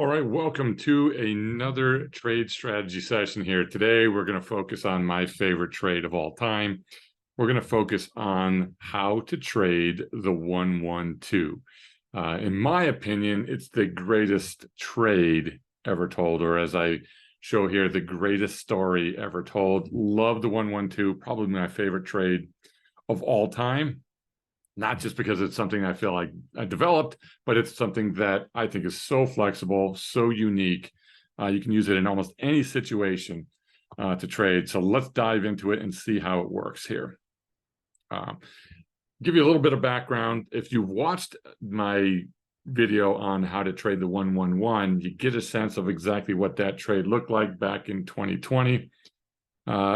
All right, welcome to another trade strategy session here. Today, we're going to focus on my favorite trade of all time. We're going to focus on how to trade the 112. In my opinion, it's the greatest trade ever told, or as I show here, the greatest story ever told. Love the 112, probably my favorite trade of all time. Not just because it's something I feel like I developed, but it's something that I think is so flexible, so unique. You can use it in almost any situation to trade. So let's dive into it and see how it works here. Give you a little bit of background. If you've watched my video on how to trade the 111, you get a sense of exactly what that trade looked like back in 2020.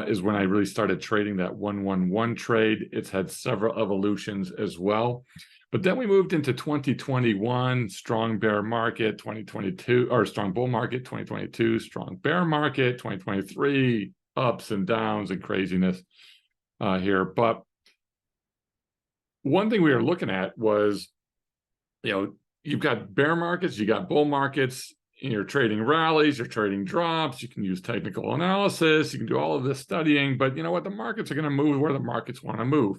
Is when I really started trading that 111 trade. It's had several evolutions as well. But then we moved into 2021, strong bear market, 2022, or strong bull market, 2022, strong bear market, 2023, ups and downs and craziness here. But one thing we were looking at was, you've got bear markets, you got bull markets. You're trading rallies, you're trading drops, you can use technical analysis, you can do all of this studying, but you know what? The markets are going to move where the markets want to move.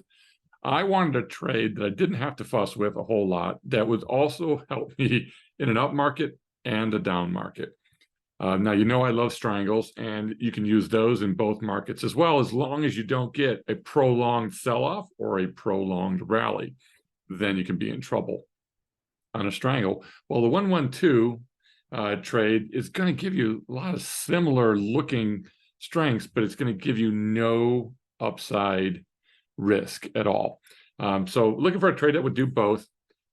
I wanted a trade that I didn't have to fuss with a whole lot, that would also help me in an up market and a down market. Now, I love strangles, and you can use those in both markets as well, as long as you don't get a prolonged sell-off or a prolonged rally. Then you can be in trouble on a strangle. Well, the 112 trade is going to give you a lot of similar looking strengths, but it's going to give you no upside risk at all. So looking for a trade that would do both.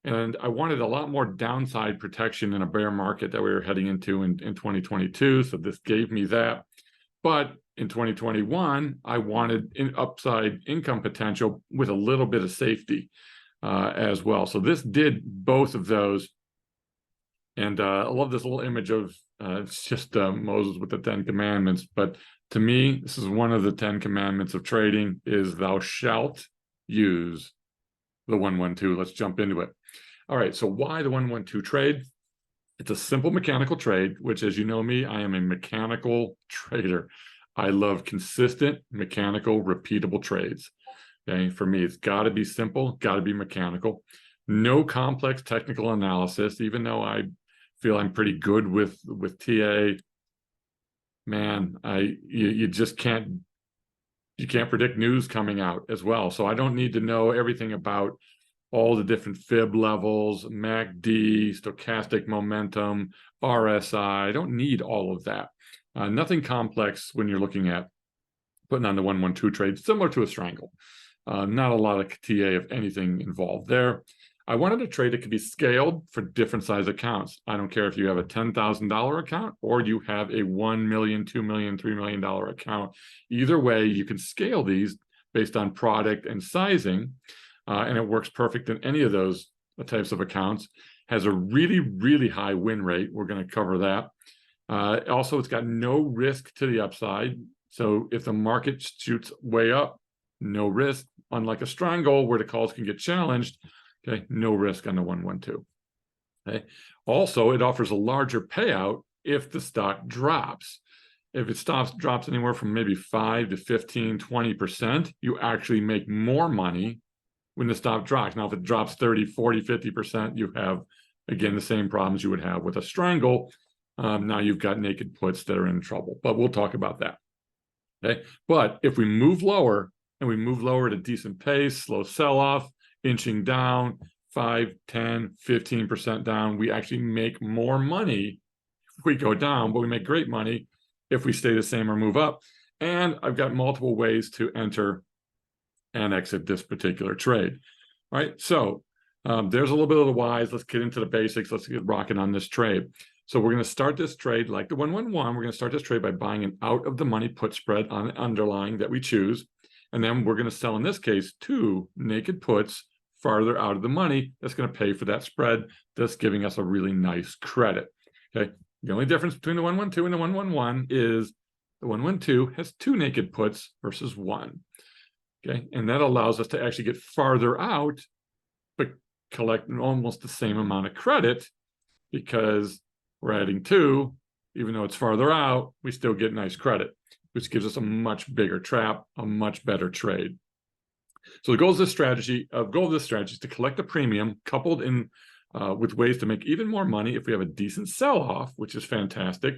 And I wanted a lot more downside protection in a bear market that we were heading into in 2022. So this gave me that. But in 2021, I wanted an upside income potential with a little bit of safety as well. So this did both of those. And I love this little image of, it's just Moses with the 10 commandments. But to me, this is one of the 10 commandments of trading is thou shalt use the 112. Let's jump into it. All right, so why the 112 trade? It's a simple mechanical trade, which, as you know me, I am a mechanical trader. I love consistent, mechanical, repeatable trades. Okay, for me, it's got to be simple, got to be mechanical. No complex technical analysis, even though I feel I'm pretty good with TA. Man, you just can't predict news coming out as well. So I don't need to know everything about all the different fib levels, MACD, stochastic momentum, RSI. I don't need all of that. Nothing complex when you're looking at putting on the 112 trade, similar to a strangle. Not a lot of TA, if anything, involved there. I wanted a trade that could be scaled for different size accounts. I don't care if you have a $10,000 account or you have a $1 million, $2 million, $3 million account. Either way, you can scale these based on product and sizing, and it works perfect in any of those types of accounts. Has a really, really high win rate. We're going to cover that. Also, it's got no risk to the upside. So if the market shoots way up, no risk. Unlike a strangle where the calls can get challenged, okay, no risk on the 112. Okay. Also, it offers a larger payout if the stock drops. If it drops anywhere from maybe 5 to 15, 20%, you actually make more money when the stock drops. Now, if it drops 30, 40, 50%, you have, again, the same problems you would have with a strangle. Now you've got naked puts that are in trouble, but we'll talk about that. Okay. But if we move lower, and we move lower at a decent pace, slow sell-off, inching down, 5, 10, 15% down, we actually make more money if we go down, but we make great money if we stay the same or move up. And I've got multiple ways to enter and exit this particular trade. All right, so there's a little bit of the whys. Let's get into the basics. Let's get rocking on this trade. So we're going to start this trade like the 111. We're going to start this trade by buying an out-of-the-money put spread on the underlying that we choose. And then we're going to sell, in this case, 2 naked puts farther out of the money. That's going to pay for that spread. That's giving us a really nice credit. Okay. The only difference between the 112 and the 111 is the 112 has 2 naked puts versus 1. Okay. And that allows us to actually get farther out, but collect almost the same amount of credit because we're adding 2, even though it's farther out, we still get nice credit, which gives us a much bigger trap, a much better trade. So the goal of this strategy is to collect a premium coupled in with ways to make even more money if we have a decent sell-off, which is fantastic.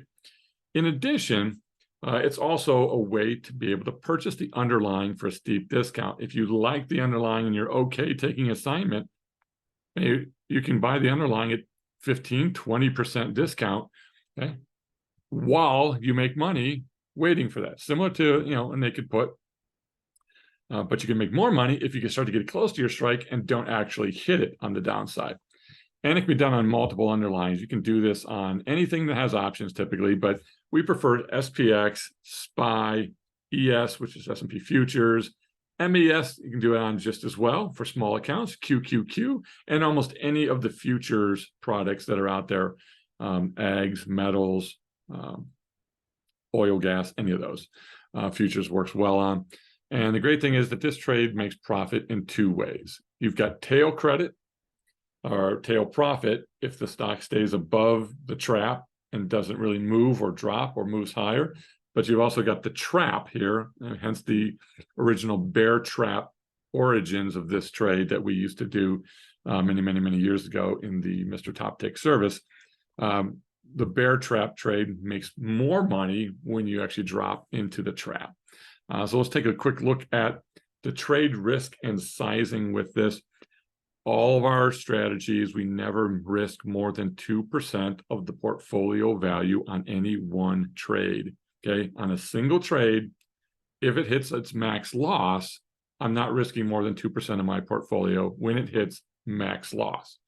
In addition, it's also a way to be able to purchase the underlying for a steep discount. If you like the underlying and you're okay taking assignment, you can buy the underlying at 15, 20% discount, okay, while you make money waiting for that. Similar to, a naked put. But you can make more money if you can start to get close to your strike and don't actually hit it on the downside. And it can be done on multiple underlyings. You can do this on anything that has options typically, but we prefer SPX, SPY, ES, which is S&P futures, MES, you can do it on just as well for small accounts, QQQ, and almost any of the futures products that are out there, ags, metals, oil, gas, any of those. Futures works well on. And the great thing is that this trade makes profit in 2 ways. You've got tail credit or tail profit if the stock stays above the trap and doesn't really move or drop or moves higher. But you've also got the trap here, hence the original bear trap origins of this trade that we used to do many years ago in the Mr. Top Tick service. The bear trap trade makes more money when you actually drop into the trap. So let's take a quick look at the trade risk and sizing with this. All of our strategies, we never risk more than 2% of the portfolio value on any one trade. Okay, on a single trade, if it hits its max loss, I'm not risking more than 2% of my portfolio when it hits max loss.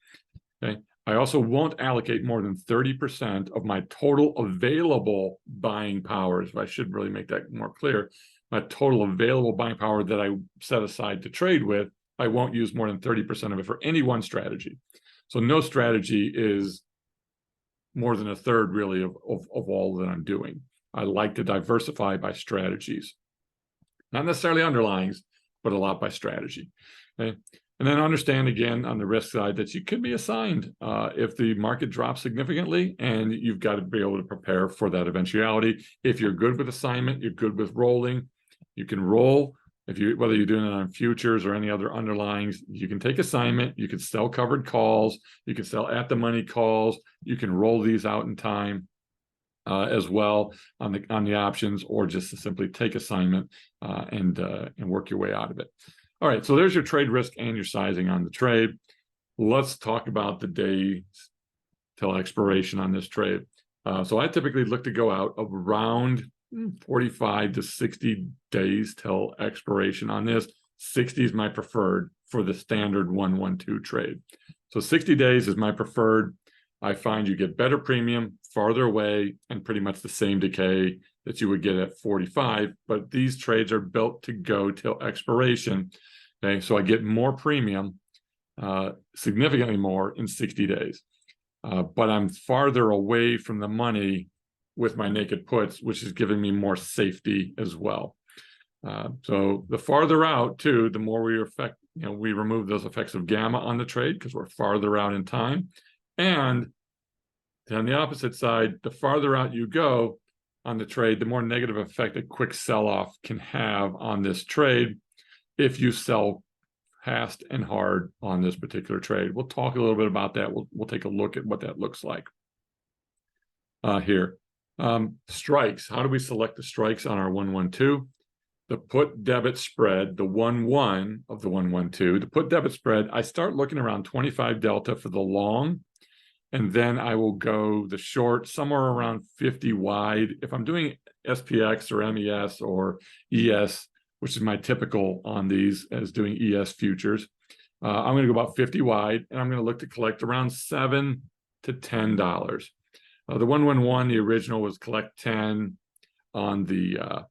Okay, I also won't allocate more than 30% of my total available buying powers. I should really make that more clear. My total available buying power that I set aside to trade with, I won't use more than 30% of it for any one strategy. So no strategy is more than a third really of all that I'm doing. I like to diversify by strategies, not necessarily underlyings, but a lot by strategy. Okay? And then understand again on the risk side that you could be assigned if the market drops significantly, and you've got to be able to prepare for that eventuality. If you're good with assignment, you're good with rolling, you can roll. Whether you're doing it on futures or any other underlyings, you can take assignment, you can sell covered calls, you can sell at the money calls, you can roll these out in time as well on the options, or just to simply take assignment and work your way out of it. All right, so there's your trade risk and your sizing on the trade. Let's talk about the days till expiration on this trade. So I typically look to go out around 45 to 60 days till expiration on this. 60 is my preferred for the standard 112 trade. So 60 days is my preferred. I find you get better premium farther away and pretty much the same decay that you would get at 45, but these trades are built to go till expiration. Okay, so I get more premium, significantly more in 60 days. But I'm farther away from the money with my naked puts, which is giving me more safety as well. So the farther out too, the more we remove those effects of gamma on the trade because we're farther out in time. And on the opposite side, the farther out you go on the trade, the more negative effect a quick sell-off can have on this trade if you sell fast and hard on this particular trade. We'll talk a little bit about that. We'll take a look at what that looks like here. Strikes. How do we select the strikes on our 112? The put debit spread, the 1-1 of the 112, the put debit spread, I start looking around 25 delta for the long, and then I will go the short somewhere around 50 wide. If I'm doing SPX or MES or ES, which is my typical on these as doing ES futures, I'm going to go about 50 wide, and I'm going to look to collect around $7 to $10. The 111, the original was collect 10 on the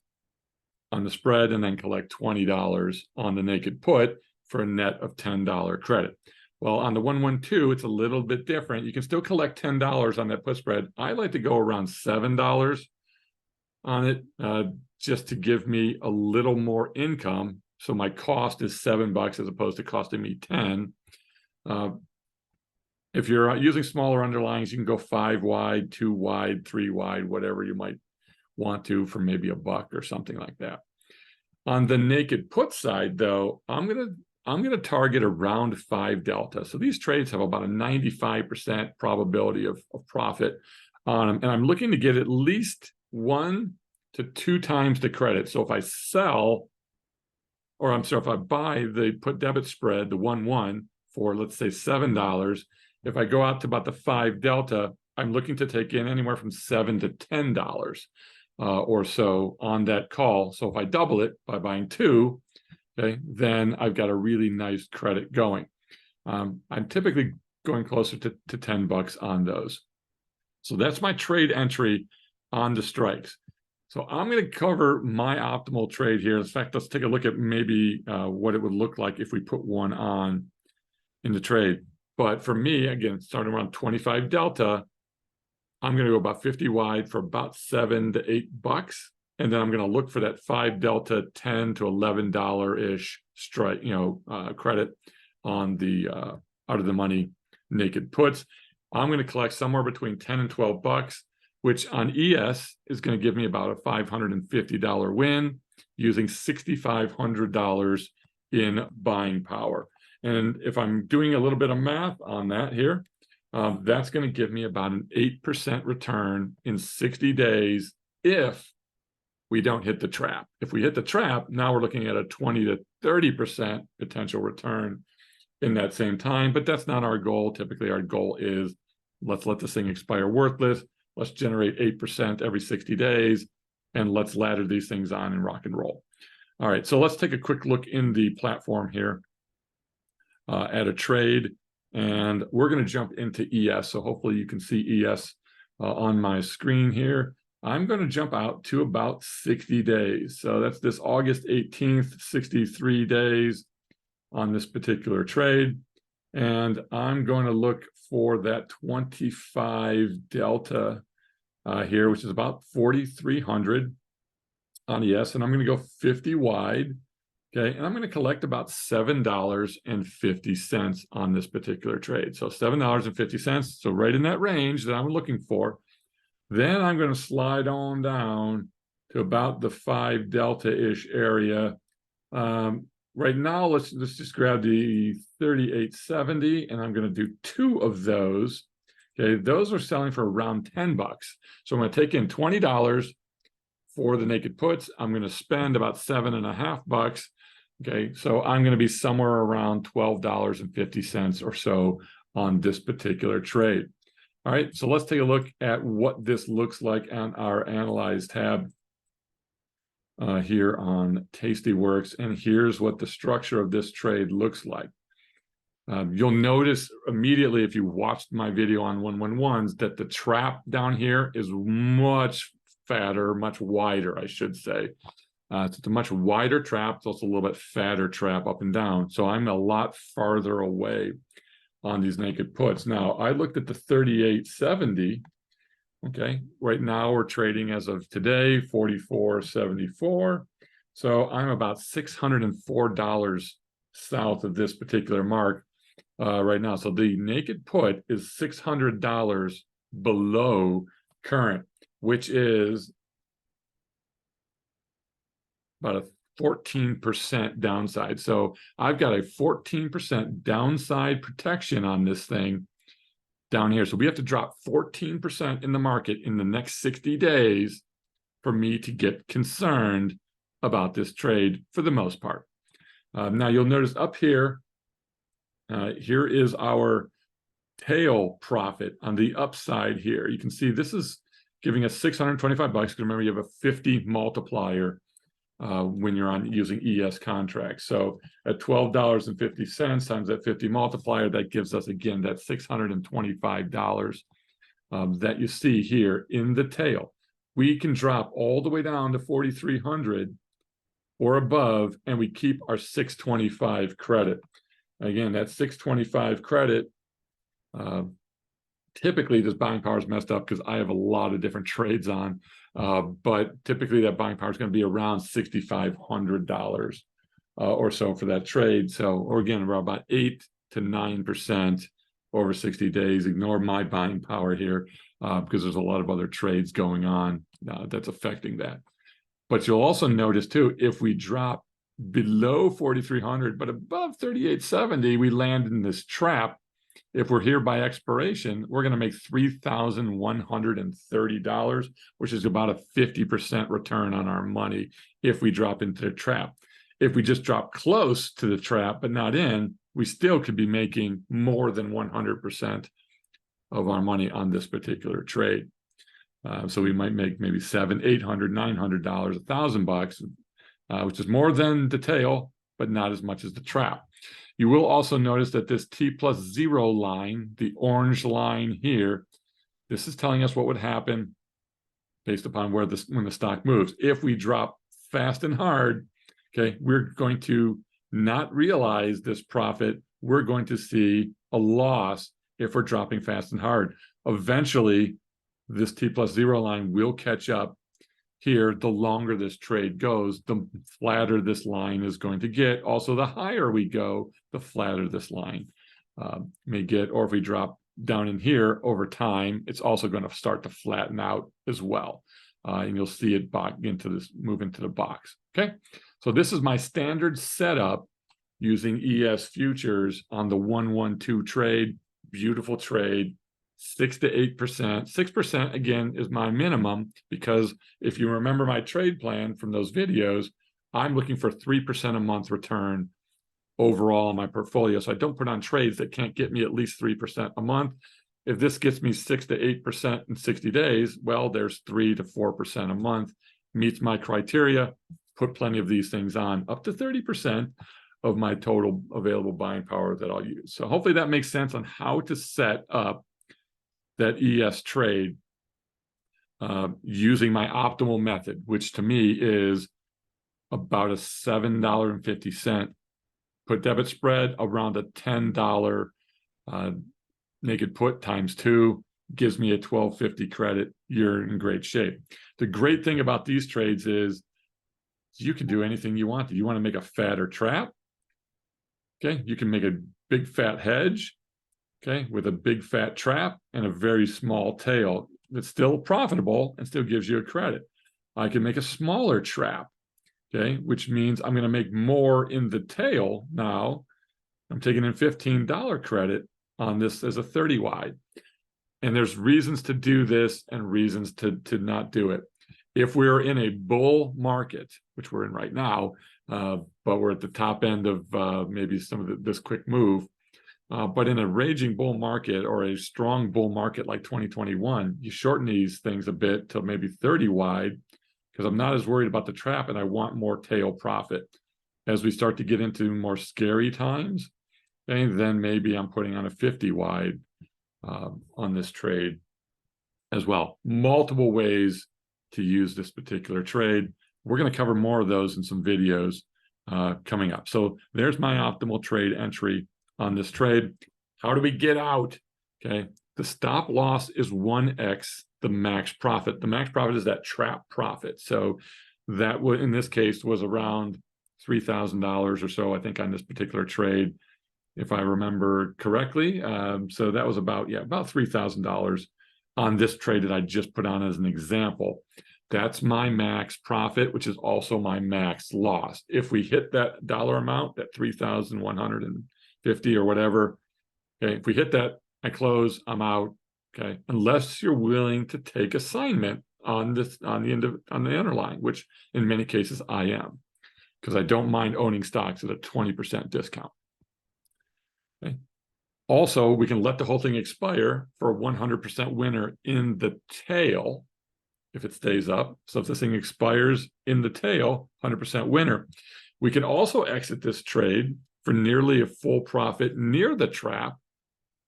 spread and then collect $20 on the naked put for a net of $10 credit. Well, on the 112, it's a little bit different. You can still collect $10 on that put spread. I like to go around $7 on it just to give me a little more income. So my cost is $7 as opposed to costing me 10. If you're using smaller underlyings, you can go 5 wide, 2 wide, 3 wide, whatever you might want to for maybe $1 or something like that. On the naked put side, though, I'm gonna target around 5 delta. So these trades have about a 95% probability of profit on them, and I'm looking to get at least 1 to 2 times the credit. So if I sell, or I'm sorry, if I buy the put debit spread, the 1-1 for, let's say, $7, if I go out to about the 5 delta, I'm looking to take in anywhere from $7 to $10 or so on that call. So if I double it by buying 2, okay, then I've got a really nice credit going. I'm typically going closer to $10 on those. So that's my trade entry on the strikes. So I'm going to cover my optimal trade here. In fact, let's take a look at maybe what it would look like if we put one on in the trade. But for me, again, starting around 25 delta, I'm going to go about 50 wide for about $7 to $8. And then I'm going to look for that 5 delta, $10 to $11-ish strike, credit on the out of the money naked puts. I'm going to collect somewhere between $10 and $12, which on ES is going to give me about a $550 win using $6,500 in buying power. And if I'm doing a little bit of math on that here, that's going to give me about an 8% return in 60 days if we don't hit the trap. If we hit the trap, now we're looking at a 20 to 30% potential return in that same time, but that's not our goal. Typically, our goal is let's let this thing expire worthless. Let's generate 8% every 60 days, and let's ladder these things on and rock and roll. All right, so let's take a quick look in the platform here at a trade, and we're going to jump into ES. So hopefully you can see ES on my screen here. I'm going to jump out to about 60 days. So that's this August 18th, 63 days on this particular trade. And I'm going to look for that 25 delta here, which is about 4,300 on ES. And I'm going to go 50 wide. Okay, and I'm going to collect about $7.50 on this particular trade. So $7.50, so right in that range that I'm looking for. Then I'm going to slide on down to about the 5 delta-ish area. Right now, let's just grab the 3870, and I'm going to do 2 of those. Okay, those are selling for around $10. So I'm going to take in $20 for the naked puts. I'm going to spend about $7.50. Okay, so I'm going to be somewhere around $12.50 or so on this particular trade. All right, so let's take a look at what this looks like on our Analyze tab here on Tastyworks. And here's what the structure of this trade looks like. You'll notice immediately if you watched my video on 111s that the trap down here is much fatter, much wider, I should say. It's a much wider trap. It's also a little bit fatter trap up and down. So I'm a lot farther away on these naked puts. Now, I looked at the 3870. Okay, right now we're trading as of today, 44.74. So I'm about $604 south of this particular mark right now. So the naked put is $600 below current, which is about a 14% downside. So I've got a 14% downside protection on this thing down here. So we have to drop 14% in the market in the next 60 days for me to get concerned about this trade for the most part. Now you'll notice up here, here is our tail profit on the upside here. You can see this is giving us $625. Remember, you have a 50 multiplier when you're on using ES contracts. So at $12.50 times that 50 multiplier, that gives us, again, that $625 that you see here in the tail. We can drop all the way down to 4,300 or above, and we keep our 625 credit. Again, that 625 credit, typically this buying power is messed up because I have a lot of different trades on. But typically that buying power is going to be around $6,500 or so for that trade. So, or again, we're about 8 to 9% over 60 days. Ignore my buying power here because there's a lot of other trades going on that's affecting that. But you'll also notice too, if we drop below 4,300 but above 3,870, we land in this trap. If we're here by expiration, we're going to make $3,130, which is about a 50% return on our money if we drop into the trap. If we just drop close to the trap but not in, we still could be making more than 100% of our money on this particular trade. So we might make maybe $700, $800, $900, $1,000, which is more than the tail, but not as much as the trap. You will also notice that this T+0 line, the orange line here, this is telling us what would happen based upon when the stock moves. If we drop fast and hard, okay, we're going to not realize this profit. We're going to see a loss if we're dropping fast and hard. Eventually, this T+0 line will catch up here. The longer this trade goes, the flatter this line is going to get. Also, the higher we go, the flatter this line may get. Or if we drop down in here over time, it's also going to start to flatten out as well. And you'll see it move into the box. Okay, so this is my standard setup using ES futures on the 112 trade. Beautiful trade. 6 to 8%. 6% again is my minimum, because if you remember my trade plan from those videos, I'm looking for 3% a month return overall in my portfolio. So I don't put on trades that can't get me at least 3% a month. If this gets me 6 to 8% in 60 days, well, there's 3 to 4% a month. Meets my criteria. Put plenty of these things on, up to 30% of my total available buying power that I'll use. So hopefully that makes sense on how to set up that ES trade using my optimal method, which to me is about a $7.50 put debit spread, around a $10 naked put times 2 gives me a $12.50 credit. You're in great shape. The great thing about these trades is you can do anything you want. You want to make a fatter trap? Okay, you can make a big fat hedge, okay, with a big fat trap and a very small tail that's still profitable and still gives you a credit. I can make a smaller trap, okay, which means I'm going to make more in the tail now. I'm taking in $15 credit on this as a 30 wide. And there's reasons to do this and reasons to not do it. If we're in a bull market, which we're in right now, but we're at the top end of maybe some of this quick move, but in a raging bull market or a strong bull market like 2021, you shorten these things a bit to maybe 30 wide, because I'm not as worried about the trap and I want more tail profit. As we start to get into more scary times, okay, then maybe I'm putting on a 50 wide on this trade as well. Multiple ways to use this particular trade. We're going to cover more of those in some videos coming up. So there's my optimal trade entry on this trade. How do we get out? Okay, the stop loss is 1x the max profit. The max profit is that trap profit. So that would, in this case, was around $3,000 or so, I think, on this particular trade, if I remember correctly. So that was about $3,000 on this trade that I just put on as an example. That's my max profit, which is also my max loss. If we hit that dollar amount, that 3,150 or whatever, okay, if we hit that, I close, I'm out, okay, unless you're willing to take assignment on the underlying, which in many cases I am, because I don't mind owning stocks at a 20% discount. Okay. Also, we can let the whole thing expire for a 100% winner in the tail if it stays up. So if this thing expires in the tail, 100% winner. We can also exit this trade for nearly a full profit near the trap.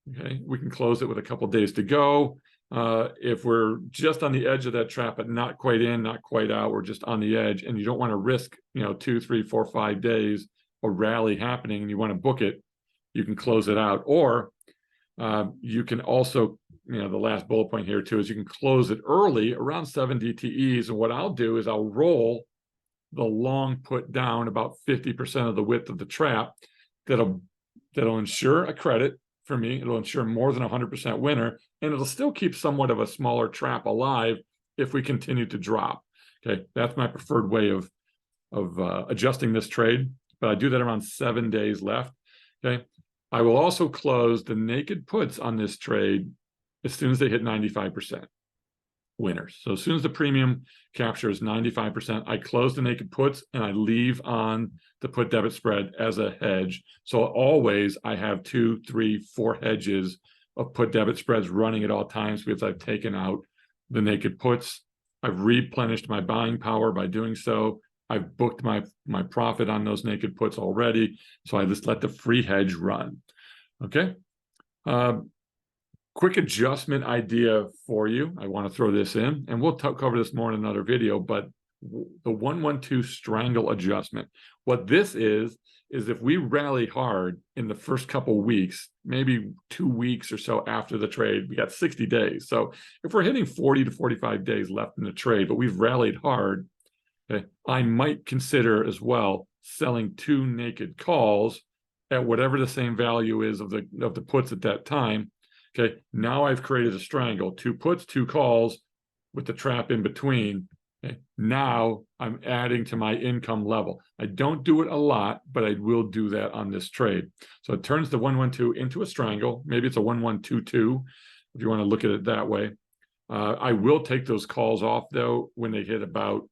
Okay, we can close it with a couple of days to go. If we're just on the edge of that trap, but not quite in, not quite out, we're just on the edge, and you don't want to risk, 2, 3, 4, 5 days a rally happening, and you want to book it, you can close it out. Or you can also, the last bullet point here too is you can close it early around 7 DTEs. And what I'll do is I'll roll the long put down about 50% of the width of the trap. That'll ensure a credit for me. It'll ensure more than 100% winner, and it'll still keep somewhat of a smaller trap alive if we continue to drop. Okay, that's my preferred way of adjusting this trade, but I do that around 7 days left. Okay, I will also close the naked puts on this trade as soon as they hit 95% winners. So as soon as the premium capture is 95%, I close the naked puts and I leave on the put debit spread as a hedge. So always I have 2, 3, 4 hedges of put debit spreads running at all times because I've taken out the naked puts. I've replenished my buying power by doing so. I've booked my profit on those naked puts already. So I just let the free hedge run. Okay. Quick adjustment idea for you. I want to throw this in, and we'll cover this more in another video, but the 1-1-2 strangle adjustment. What this is if we rally hard in the first couple weeks, maybe 2 weeks or so after the trade, we got 60 days. So if we're hitting 40 to 45 days left in the trade, but we've rallied hard, okay, I might consider as well selling 2 naked calls at whatever the same value is of the puts at that time. Okay, now I've created a strangle, 2 puts, 2 calls with the trap in between. Okay, now I'm adding to my income level. I don't do it a lot, but I will do that on this trade. So it turns the 1-1-2 into a strangle. Maybe it's a 1-1-2-2 if you want to look at it that way. I will take those calls off though when they hit about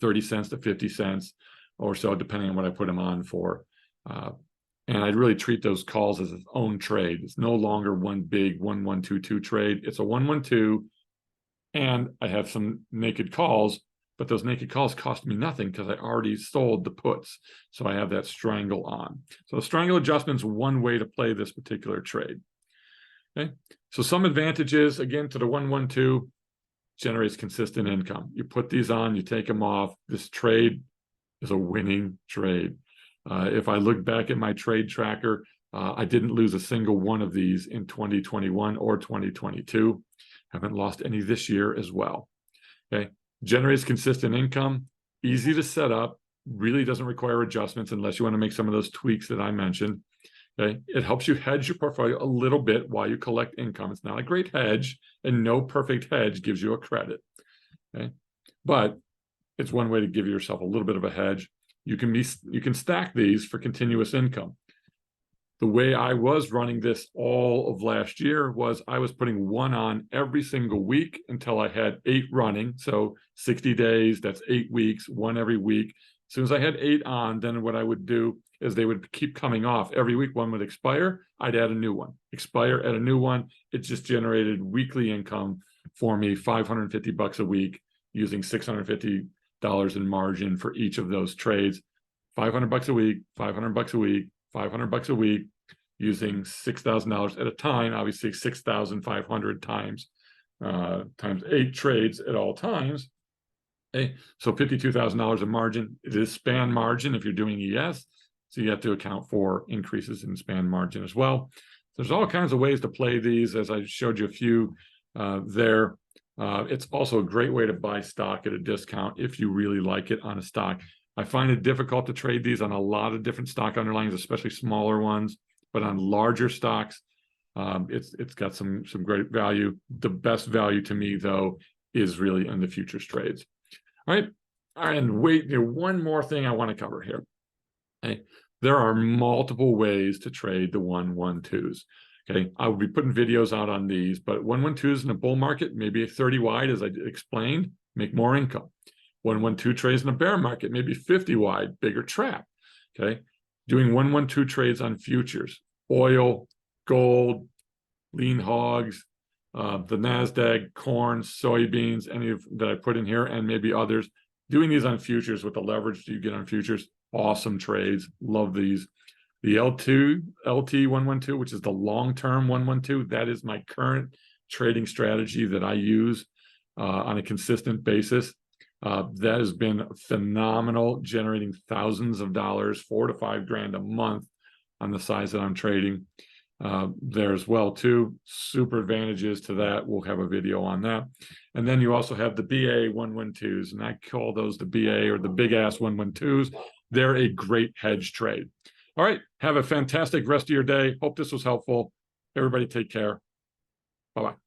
30 cents to 50 cents or so, depending on what I put them on for. And I'd really treat those calls as its own trade. It's no longer one big 1-1-2-2 trade. It's a 1-1-2, and I have some naked calls, but those naked calls cost me nothing because I already sold the puts. So I have that strangle on. So the strangle adjustment is one way to play this particular trade. Okay. So some advantages, again, to the 1-1-2, generates consistent income. You put these on, you take them off. This trade is a winning trade. If I look back at my trade tracker, I didn't lose a single one of these in 2021 or 2022. Haven't lost any this year as well. Okay, generates consistent income, easy to set up, really doesn't require adjustments unless you want to make some of those tweaks that I mentioned. Okay, it helps you hedge your portfolio a little bit while you collect income. It's not a great hedge, and no perfect hedge gives you a credit. Okay, but it's one way to give yourself a little bit of a hedge. You can stack these for continuous income. The way I was running this all of last year was I was putting 1 on every single week until I had 8 running. So 60 days, that's 8 weeks, 1 every week. As soon as I had 8 on, then what I would do is they would keep coming off. Every week 1 would expire, I'd add a new one. Expire, add a new one. It just generated weekly income for me, $550 a week, using $650 in margin for each of those trades. $500 a week, $500 a week, $500 a week, using $6,000 at a time. Obviously 6,500 times 8 trades at all times. Okay, so $52,000 in margin. It is span margin if you're doing ES, so you have to account for increases in span margin as well. There's all kinds of ways to play these, as I showed you a few there. It's also a great way to buy stock at a discount if you really like it on a stock. I find it difficult to trade these on a lot of different stock underlyings, especially smaller ones, but on larger stocks, it's got some great value. The best value to me, though, is really in the futures trades. All right, and wait, one more thing I want to cover here. Okay, there are multiple ways to trade the 1-1-2s. Okay, I will be putting videos out on these, but 1-1-2s in a bull market, maybe 30 wide, as I explained, make more income. 1-1-2 trades in a bear market, maybe 50 wide, bigger trap. Okay, doing 1-1-2 trades on futures, oil, gold, lean hogs, the NASDAQ, corn, soybeans, any of that I put in here, and maybe others. Doing these on futures with the leverage you get on futures, awesome trades. Love these. The LT 1-1-2, which is the long-term 1-1-2, that is my current trading strategy that I use on a consistent basis. That has been phenomenal, generating thousands of dollars, $4,000 to $5,000 a month on the size that I'm trading. There as well too, super advantages to that. We'll have a video on that. And then you also have the BA 1-1-2s, and I call those the BA or the big ass 1-1-2s. They're a great hedge trade. All right, have a fantastic rest of your day. Hope this was helpful. Everybody take care. Bye-bye.